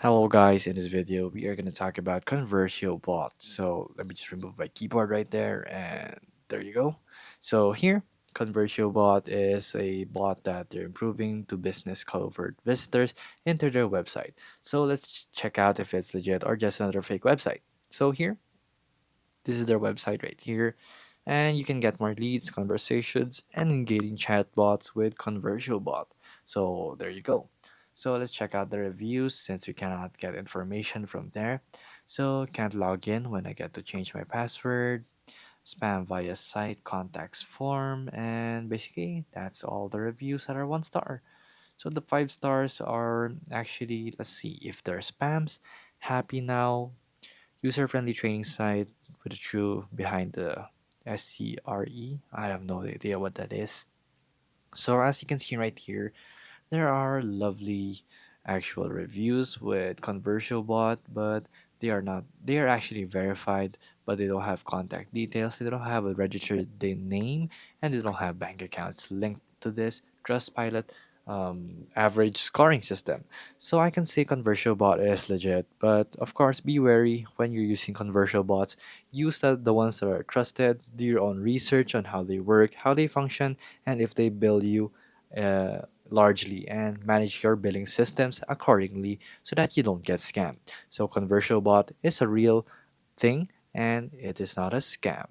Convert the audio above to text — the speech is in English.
Hello guys, in this video we are going to talk about Conversiobot. So let me just remove my keyboard right there and there you go. So here, Conversiobot is a bot that they're improving to business convert visitors into their website. So let's check out if it's legit or just another fake website. So here, this is their website right here. And you can get more leads, conversations, and engaging chatbots with Conversiobot. So there you go. So let's check out the reviews since we cannot get information from there. So can't log in when I get to change my password, spam via site contacts form, and basically that's all the reviews that are 1 star. So the 5 stars are actually, let's see if they're spams. Happy now, user-friendly training site with a true behind the SCRE. I have no idea what that is. So as you can see right here, there are lovely actual reviews with Conversiobot, but they are actually verified, but they don't have contact details, they don't have a registered name, and they don't have bank accounts linked to this Trustpilot average scoring system. So I can say Conversiobot is legit, but of course be wary when you're using Conversiobots. Use the ones that are trusted, do your own research on how they work, how they function, and if they bill you largely, and manage your billing systems accordingly so that you don't get scammed. So Conversiobot is a real thing and it is not a scam.